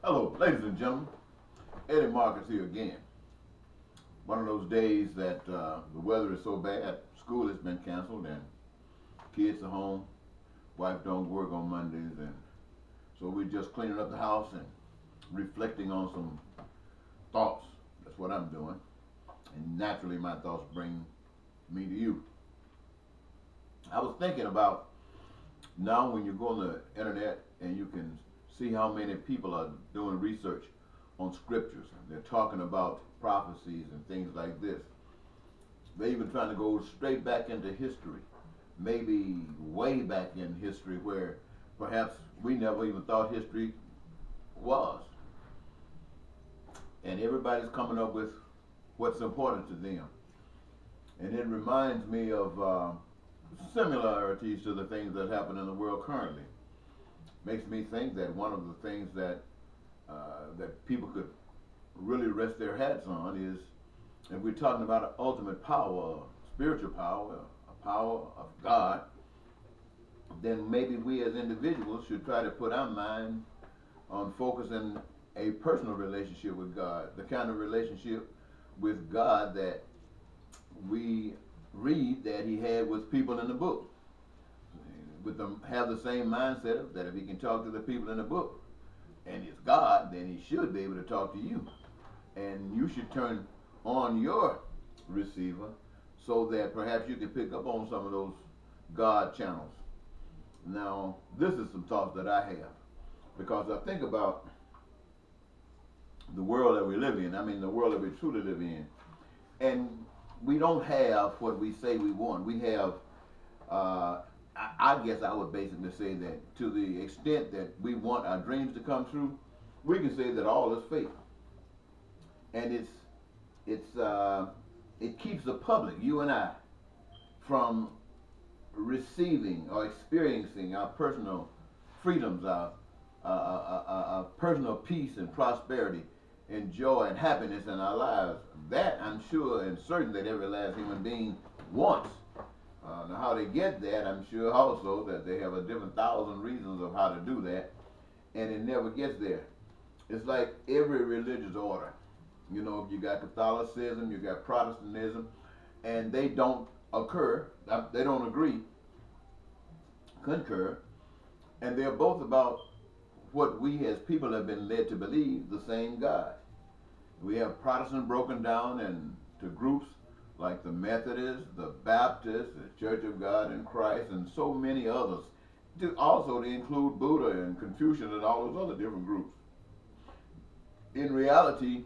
Hello, ladies and gentlemen. Eddie Marcus here again. One of those days that the weather is so bad, school has been canceled, and kids are home. Wife don't work on Mondays, and so we're just cleaning up the house and reflecting on some thoughts. That's what I'm doing, and naturally, my thoughts bring me to you. I was thinking about now when you go on the internet and you can see how many people are doing research on scriptures. They're talking about prophecies and things like this. They're even trying to go straight back into history, maybe way back in history where perhaps we never even thought history was. And everybody's coming up with what's important to them. And it reminds me of similarities to the things that happen in the world currently. Makes me think that one of the things that that people could really rest their hats on is, if we're talking about ultimate power, spiritual power, a power of God, then maybe we as individuals should try to put our mind on focusing a personal relationship with God, the kind of relationship with God that we read that he had with people in the book. With them have the same mindset of that if he can talk to the people in the book and it's God, then he should be able to talk to you. And you should turn on your receiver so that perhaps you can pick up on some of those God channels. Now, this is some thoughts that I have, because I think about the world that we live in. I mean, the world that we truly live in. And we don't have what we say we want. We have I guess I would basically say that to the extent that we want our dreams to come true, we can say that all is fake. And it keeps the public, you and I, from receiving or experiencing our personal freedoms, our personal peace and prosperity and joy and happiness in our lives. That I'm sure and certain that every last human being wants. Now how they get that, I'm sure also that they have a different thousand reasons of how to do that, and it never gets there. It's like every religious order. You know, you got Catholicism, you got Protestantism, and they don't they don't concur, and they're both about what we as people have been led to believe, the same God. We have Protestant broken down into groups like the Methodists, the Baptists, the Church of God in Christ, and so many others. Also to include Buddha and Confucius and all those other different groups. In reality,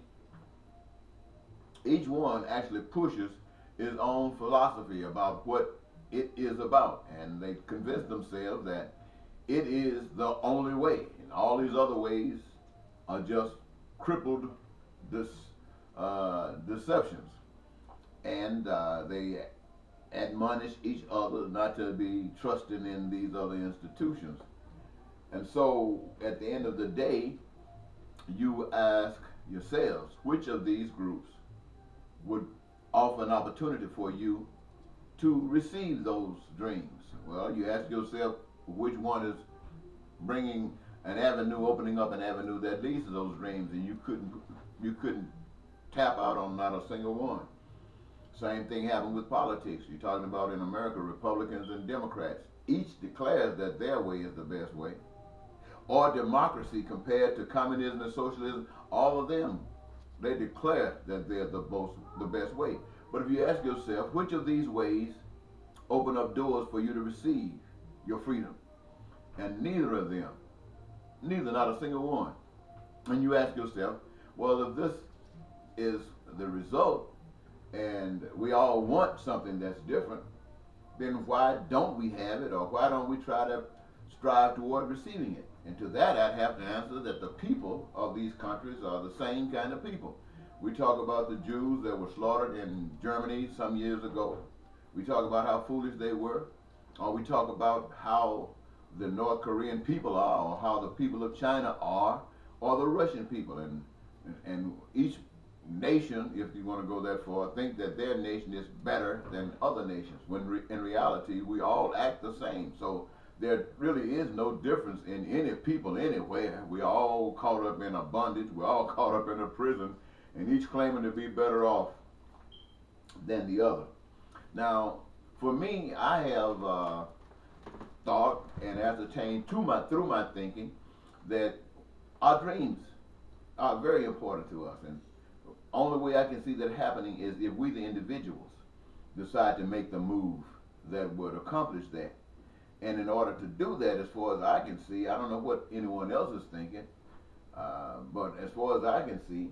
each one actually pushes his own philosophy about what it is about, and they convince themselves that it is the only way, and all these other ways are just crippled deceptions. And they admonish each other not to be trusting in these other institutions. And so at the end of the day, you ask yourselves, which of these groups would offer an opportunity for you to receive those dreams? Well, you ask yourself which one is bringing an avenue, opening up an avenue that leads to those dreams, and you couldn't tap out on not a single one. Same thing happened with politics. You're talking about in America, Republicans and Democrats. Each declares that their way is the best way. Or democracy compared to communism and socialism, all of them, they declare that they're the best way. But if you ask yourself, which of these ways open up doors for you to receive your freedom? And neither of them, not a single one. And you ask yourself, well, if this is the result, and we all want something that's different, then why don't we have it, or why don't we try to strive toward receiving it? And to that I'd have to answer that the people of these countries are the same kind of people. We talk about the Jews that were slaughtered in Germany some years ago. We talk about how foolish they were, or we talk about how the North Korean people are, or how the people of China are, or the Russian people, and each nation, if you want to go that far, think that their nation is better than other nations, when in reality we all act the same. So there really is no difference in any people anywhere. We are all caught up in a bondage. We're all caught up in a prison, and each claiming to be better off than the other. Now, for me, I have thought and ascertained through my thinking that our dreams are very important to us, and only way I can see that happening is if we, the individuals, decide to make the move that would accomplish that. And in order to do that, as far as I can see, I don't know what anyone else is thinking, but as far as I can see,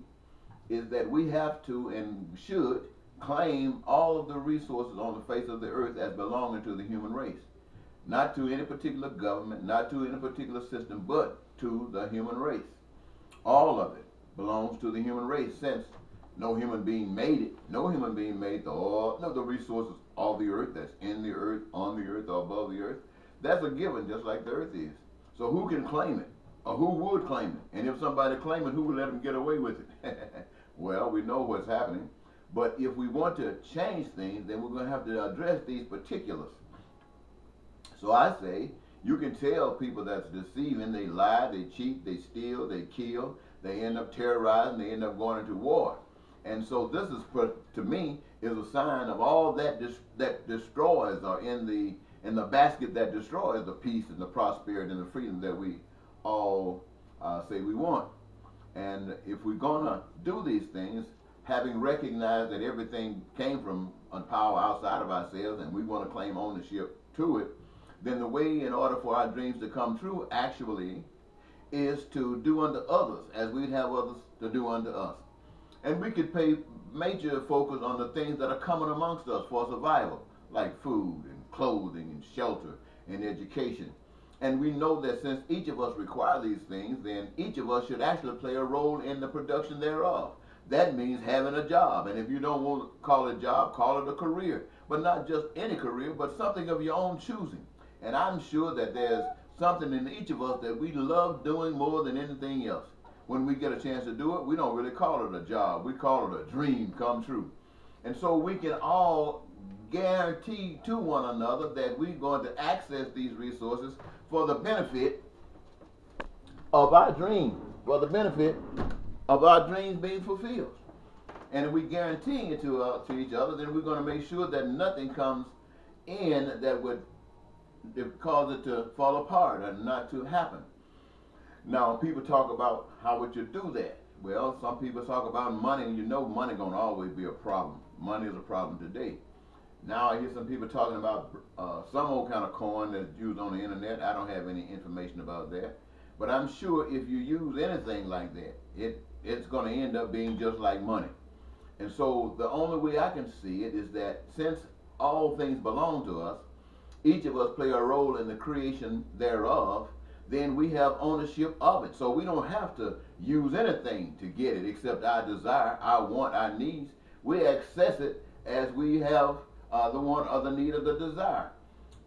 is that we have to and should claim all of the resources on the face of the earth as belonging to the human race. Not to any particular government, not to any particular system, but to the human race. All of it belongs to the human race, since no human being made it. No human being made all the resources of the earth, that's in the earth, on the earth, or above the earth. That's a given, just like the earth is. So who can claim it? Or who would claim it? And if somebody claim it, who would let them get away with it? Well, we know what's happening. But if we want to change things, then we're going to have to address these particulars. So I say, you can tell people that's deceiving, they lie, they cheat, they steal, they kill, they end up terrorizing, they end up going into war. And so this is, to me, is a sign of all that that destroys, or in the basket that destroys the peace and the prosperity and the freedom that we all say we want. And if we're going to do these things, having recognized that everything came from a power outside of ourselves and we want to claim ownership to it, then the way in order for our dreams to come true actually is to do unto others as we'd have others to do unto us. And we could pay major focus on the things that are common amongst us for survival, like food and clothing and shelter and education. And we know that since each of us require these things, then each of us should actually play a role in the production thereof. That means having a job. And if you don't want to call it a job, call it a career. But not just any career, but something of your own choosing. And I'm sure that there's something in each of us that we love doing more than anything else. When we get a chance to do it, we don't really call it a job. We call it a dream come true. And so we can all guarantee to one another that we're going to access these resources for the benefit of our dream, for the benefit of our dreams being fulfilled. And if we guarantee it to each other, then we're going to make sure that nothing comes in that would cause it to fall apart and not to happen. Now, people talk about how would you do that? Well, some people talk about money, and you know money gonna always be a problem. Money is a problem today. Now I hear some people talking about some old kind of coin that's used on the internet. I don't have any information about that. But I'm sure if you use anything like that, it's gonna end up being just like money. And so the only way I can see it is that since all things belong to us, each of us play a role in the creation thereof, then we have ownership of it. So we don't have to use anything to get it except our desire, our want, our needs. We access it as we have the want or the need of the desire.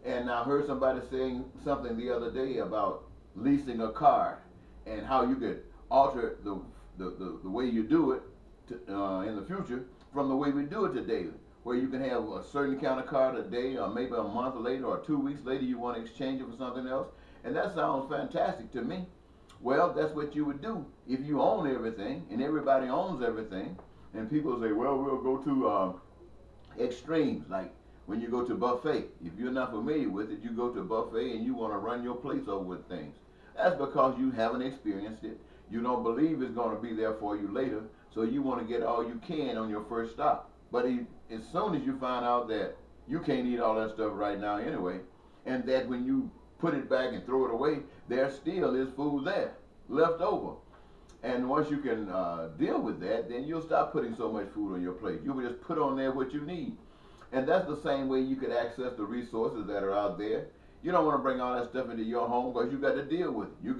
And I heard somebody saying something the other day about leasing a car and how you could alter the way you do it in the future from the way we do it today, where you can have a certain kind of car today, or maybe a month later or 2 weeks later you want to exchange it for something else. And that sounds fantastic to me. Well, that's what you would do if you own everything and everybody owns everything. And people say, well, we'll go to extremes, like when you go to buffet. If you're not familiar with it, you go to a buffet and you want to run your plates over with things. That's because you haven't experienced it. You don't believe it's going to be there for you later, so you want to get all you can on your first stop. But as soon as you find out that you can't eat all that stuff right now anyway, and that when you put it back and throw it away, there still is food there, left over. And once you can deal with that, then you'll stop putting so much food on your plate. You'll just put on there what you need. And that's the same way you could access the resources that are out there. You don't want to bring all that stuff into your home because you got to deal with it. You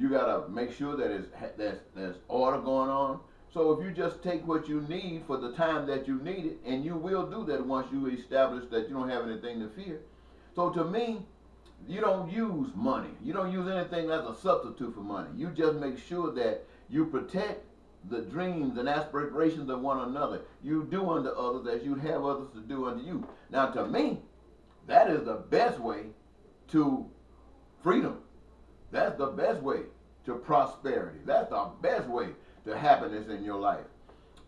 gotta make sure that there's order going on. So if you just take what you need for the time that you need it, and you will do that once you establish that you don't have anything to fear. So to me, you don't use money. You don't use anything as a substitute for money. You just make sure that you protect the dreams and aspirations of one another. You do unto others as you'd have others to do unto you. Now, to me, that is the best way to freedom. That's the best way to prosperity. That's the best way to happiness in your life.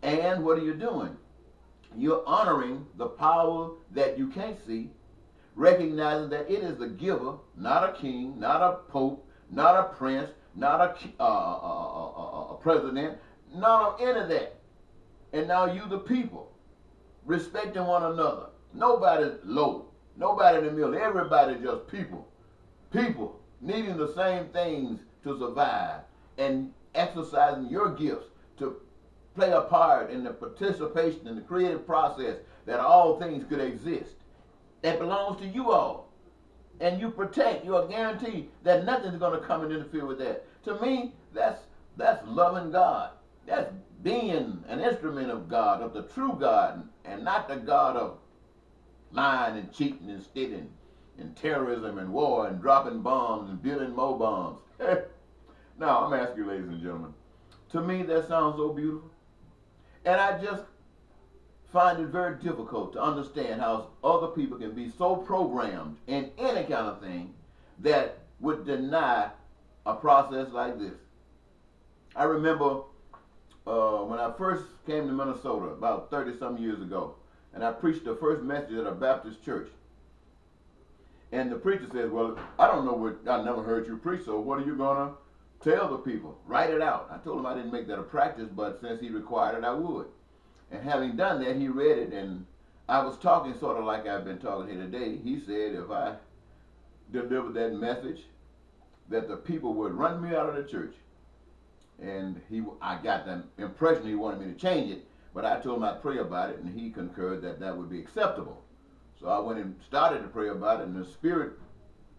And what are you doing? You're honoring the power that you can't see, recognizing that it is the giver, not a king, not a pope, not a prince, not a president, none of any of that. And now you the people, respecting one another. Nobody's low. Nobody in the middle. Everybody just people. People needing the same things to survive and exercising your gifts to play a part in the participation in the creative process that all things could exist. That belongs to you all. And you protect, you are guaranteed that nothing's going to come and interfere with that. To me, that's loving God. That's being an instrument of God, of the true God, and not the God of lying and cheating and stealing and terrorism and war and dropping bombs and building more bombs. Now, I'm asking you, ladies and gentlemen, to me that sounds so beautiful. And I just find it very difficult to understand how other people can be so programmed in any kind of thing that would deny a process like this. I remember when I first came to Minnesota about 30-some years ago, and I preached the first message at a Baptist church. And the preacher says, well, I don't know what, I never heard you preach, so what are you going to tell the people? Write it out. I told him I didn't make that a practice, but since he required it, I would. And having done that, he read it, and I was talking sort of like I've been talking here today. He said if I delivered that message, that the people would run me out of the church. And I got the impression he wanted me to change it, but I told him I'd pray about it, and he concurred that that would be acceptable. So I went and started to pray about it, and the Spirit,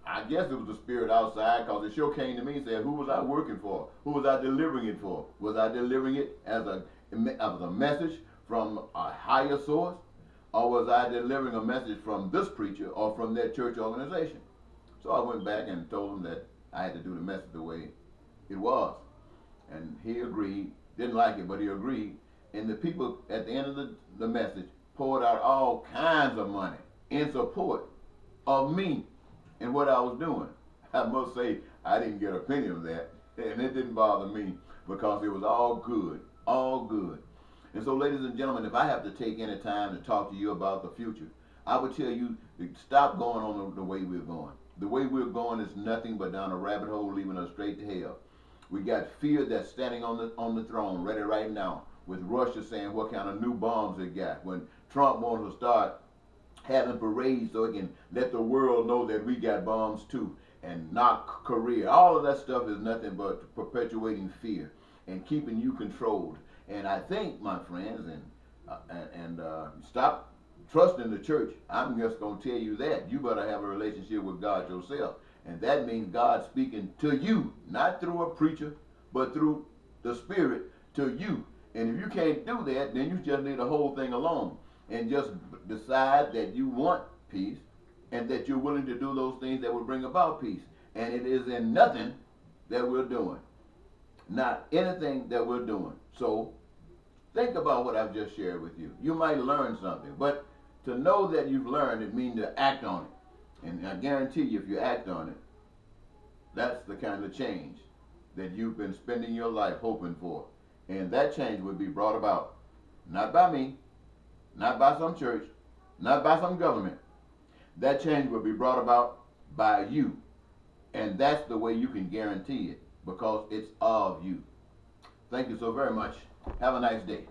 I guess it was the Spirit outside, because it sure came to me and said, who was I working for? Who was I delivering it for? Was I delivering it as a message from a higher source, or was I delivering a message from this preacher or from that church organization? So I went back and told him that I had to do the message the way it was. And he agreed, didn't like it, but he agreed. And the people at the end of the message poured out all kinds of money in support of me and what I was doing. I must say, I didn't get a penny of that, and it didn't bother me because it was all good, all good. And so, ladies and gentlemen, if I have to take any time to talk to you about the future, I would tell you to stop going on the way we're going. The way we're going is nothing but down a rabbit hole, leaving us straight to hell. We got fear that's standing on the throne, ready right now, with Russia saying what kind of new bombs it got. When Trump wants to start having parades so he can let the world know that we got bombs too, and knock Korea. All of that stuff is nothing but perpetuating fear and keeping you controlled. And I think, my friends, and stop trusting the church. I'm just going to tell you that. You better have a relationship with God yourself. And that means God speaking to you, not through a preacher, but through the Spirit to you. And if you can't do that, then you just leave the whole thing alone and just decide that you want peace and that you're willing to do those things that will bring about peace. And it is in nothing that we're doing. Not anything that we're doing. So think about what I've just shared with you. You might learn something, but to know that you've learned, it means to act on it. And I guarantee you, if you act on it, that's the kind of change that you've been spending your life hoping for. And that change would be brought about, not by me, not by some church, not by some government. That change will be brought about by you. And that's the way you can guarantee it, because it's of you. Thank you so very much. Have a nice day.